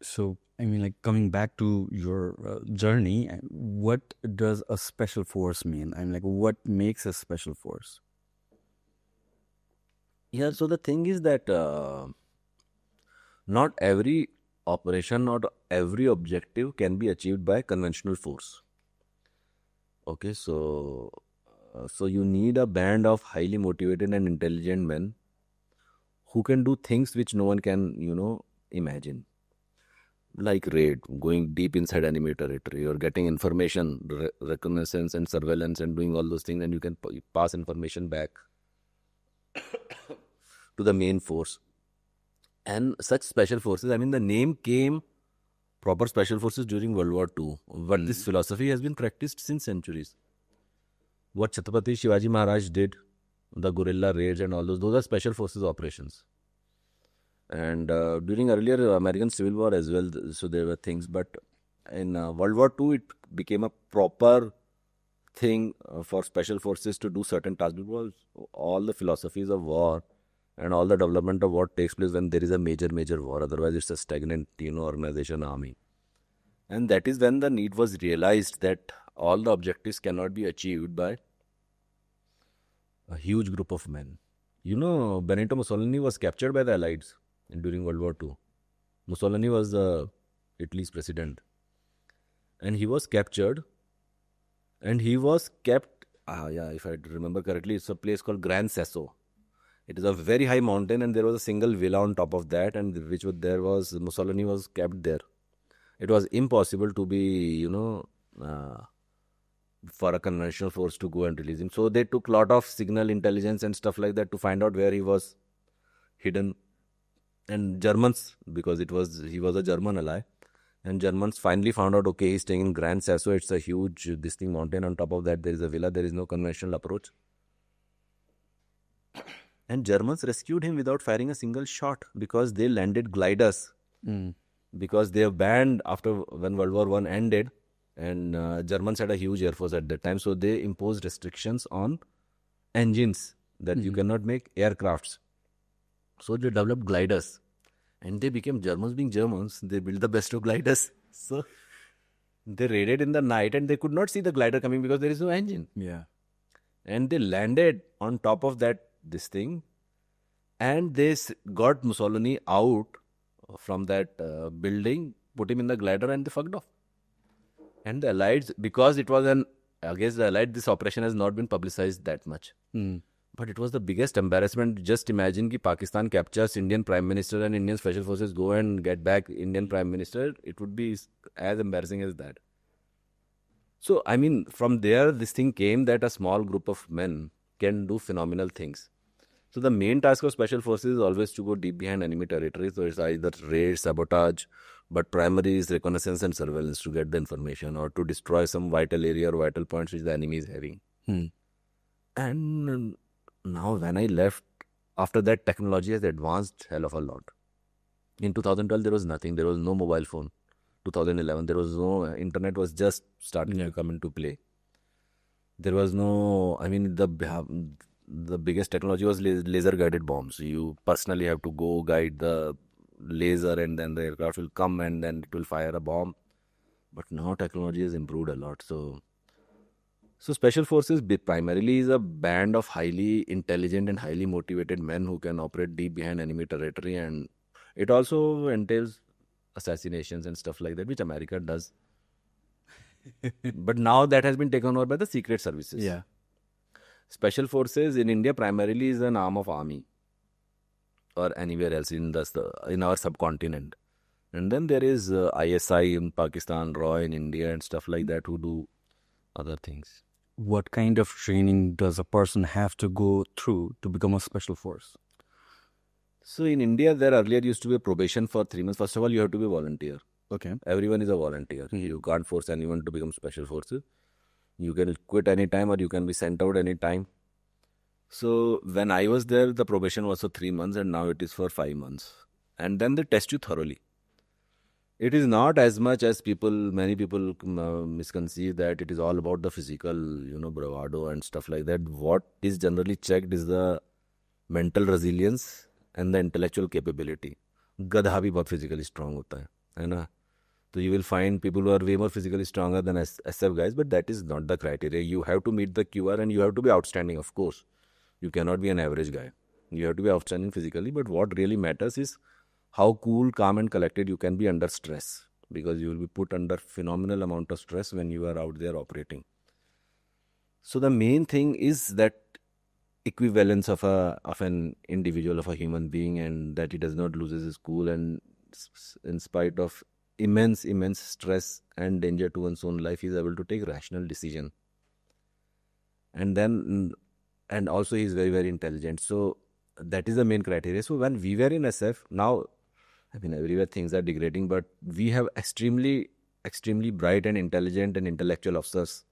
So, I mean, like coming back to your journey, what does a special force mean? I mean, like, what makes a special force? Yeah, so the thing is that not every operation, not every objective can be achieved by conventional force. Okay, so you need a band of highly motivated and intelligent men who can do things which no one can, imagine. Like raid, going deep inside enemy territory, or getting information, reconnaissance and surveillance, and doing all those things, and you can pass information back to the main force. And such special forces, I mean, the name came proper special forces during World War II, but this philosophy has been practiced since centuries. What Chhatrapati Shivaji Maharaj did, the guerrilla raids and all those are special forces operations. And during earlier American Civil War as well, so there were things. But in World War II, it became a proper thing for special forces to do certain tasks, because all the philosophies of war and all the development of what takes place when there is a major war. Otherwise, it's a stagnant, organization, army. And that is when the need was realized that all the objectives cannot be achieved by a huge group of men. Benito Mussolini was captured by the Allies during World War II. Mussolini was Italy's president. And he was captured, and he was kept, if I remember correctly, it's a place called Gran Sasso. It is a very high mountain, and there was a single villa on top of that, and Mussolini was kept there. It was impossible to be, for a conventional force to go and release him. So they took a lot of signal intelligence and stuff like that to find out where he was hidden. And Germans, because he was a German ally, and Germans finally found out, okay, he's staying in Gran Sasso. It's a huge distinct mountain. On top of that, there is a villa. There is no conventional approach. And Germans rescued him without firing a single shot, because they landed gliders. Because they were banned after when World War I ended, and Germans had a huge air force at that time. So they imposed restrictions on engines, that you cannot make aircrafts. So they developed gliders, and they became Germans. Being Germans, they built the best of gliders. So they raided in the night, and they could not see the glider coming because there is no engine. Yeah. And they landed on top of this thing, and they got Mussolini out from that building, put him in the glider, and they fucked off. And the Allies, because it was against the Allies, this operation has not been publicized that much. But it was the biggest embarrassment. Just imagine that Pakistan captures Indian Prime Minister, and Indian Special Forces go and get back Indian Prime Minister. It would be as embarrassing as that. So, I mean, from there, this thing came that a small group of men can do phenomenal things. So the main task of special forces is always to go deep behind enemy territory. So it's either raid, sabotage, but primary is reconnaissance and surveillance to get the information, or to destroy some vital area or vital points which the enemy is having. And now when I left, after that, technology has advanced hell of a lot. In 2012, there was nothing. There was no mobile phone. 2011, there was no internet, was just starting to come into play. There was no, I mean, the biggest technology was laser guided bombs. You personally have to go guide the laser, and then the aircraft will come and then it will fire a bomb. But now technology has improved a lot. So special forces primarily is a band of highly intelligent and highly motivated men who can operate deep behind enemy territory, and it also entails assassinations and stuff like that, which America does. But now that has been taken over by the secret services. Yeah. Special forces in India primarily is an arm of army, or anywhere else in our subcontinent. And then there is ISI in Pakistan, RAW in India, and stuff like that, who do other things. What kind of training does a person have to go through to become a special force? So in India, there earlier used to be a probation for 3 months. First of all, you have to be a volunteer. Okay. Everyone is a volunteer. You can't force anyone to become special forces. You can quit anytime, or you can be sent out anytime. So when I was there, the probation was for 3 months, and now it is for 5 months. And then they test you thoroughly. It is not as much as many people misconceive that it is all about the physical, bravado and stuff like that. What is generally checked is the mental resilience and the intellectual capability. गधा भी बहुत physically strong होता है. So you will find people who are way more physically stronger than SF guys, but that is not the criteria. You have to meet the QR and you have to be outstanding, of course. You cannot be an average guy. You have to be outstanding physically, but what really matters is how cool, calm, and collected you can be under stress, because you will be put under phenomenal amount of stress when you are out there operating. So the main thing is that equivalence of an individual, of a human being, and that he does not lose his cool, and in spite of immense stress and danger to one's own life, he is able to take rational decision. And then, and also he is very intelligent. So that is the main criteria. So when we were in SF, now I mean everywhere things are degrading, but we have extremely bright and intelligent and intellectual officers,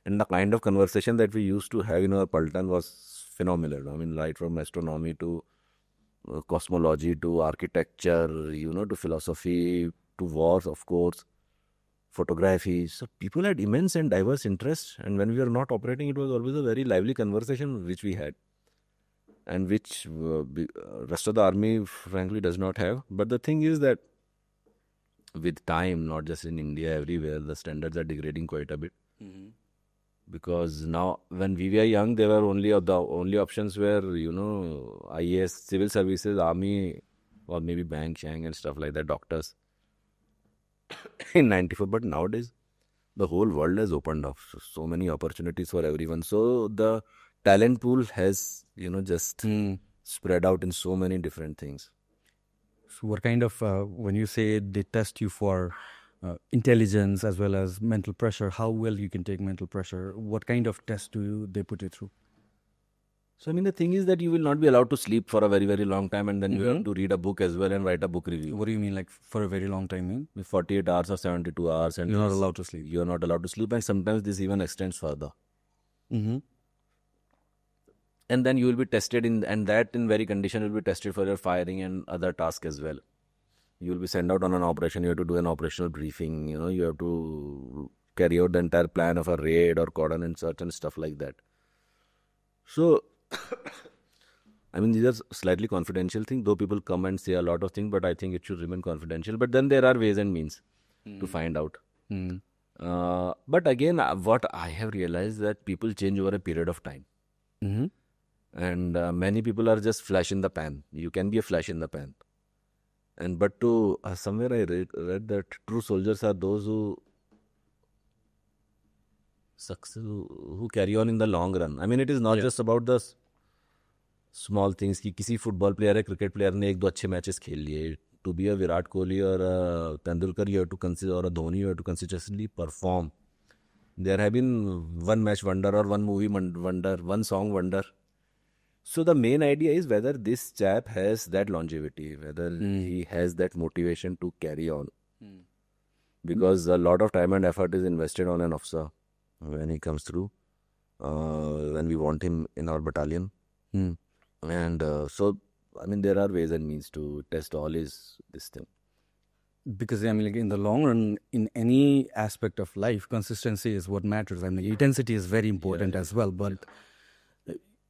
and the kind of conversation that we used to have in our Paltan was phenomenal. I mean, right from astronomy to cosmology to architecture, to philosophy to wars, of course, photography. So people had immense and diverse interests, and when we were not operating, it was always a very lively conversation which we had, and which rest of the army frankly does not have. But the thing is that with time, not just in India, everywhere the standards are degrading quite a bit. Because now when we were young, there were only the only options were IAS, civil services, army, or maybe bank, shang, and stuff like that, doctors in 94. But nowadays the whole world has opened up, so many opportunities for everyone. So the talent pool has just spread out in so many different things. So what kind of, when you say they test you for intelligence as well as mental pressure, how well you can take mental pressure, what kind of test do they put you through? So, I mean, the thing is that you will not be allowed to sleep for a very long time, and then you have to read a book as well and write a book review. What do you mean, like for a very long time? Mean? 48 hours or 72 hours. And you're not allowed to sleep. You're not allowed to sleep, and sometimes this even extends further. And then you will be tested and that in very condition will be tested for your firing and other tasks as well. You will be sent out on an operation. You have to do an operational briefing. You have to carry out the entire plan of a raid or cordon and search and stuff like that. So, I mean, these are slightly confidential things, though people come and say a lot of things, but I think it should remain confidential. But then there are ways and means to find out. But again, what I have realized that people change over a period of time. And many people are just flash in the pan. You can be a flash in the pan. But to somewhere I read that true soldiers are those who carry on in the long run. I mean, it is not just about the small things कि किसी football player या cricket player ने एक दो अच्छे matches खेल लिए. To be a Virat Kohli or a Tendulkar, you have to consider, or a Dhoni, you have to consistently perform. There have been one match wonder or one movie wonder, one song wonder. So the main idea is whether this chap has that longevity, whether he has that motivation to carry on. Because a lot of time and effort is invested on an officer when he comes through, when we want him in our battalion. And so, I mean, there are ways and means to test all this thing. Because I mean, like in the long run, in any aspect of life, consistency is what matters. I mean, intensity is very important as well. But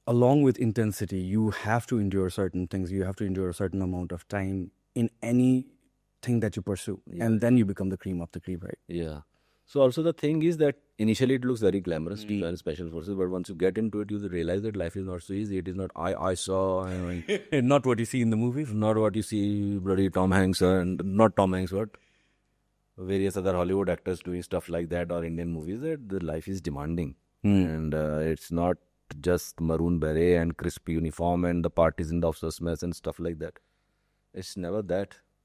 along with intensity, you have to endure certain things. You have to endure a certain amount of time in anything that you pursue. And then you become the cream of the cream, right? Yeah. So also the thing is that initially it looks very glamorous to join special forces, but once you get into it, you realize that life is not so easy. It is not I saw not what you see in the movies, not what you see bloody Tom Hanks and not Tom Hanks, but various other Hollywood actors doing stuff like that, or Indian movies. That the life is demanding, and it's not just maroon beret and crisp uniform and the parties in the officers' mess and stuff like that. It's never that.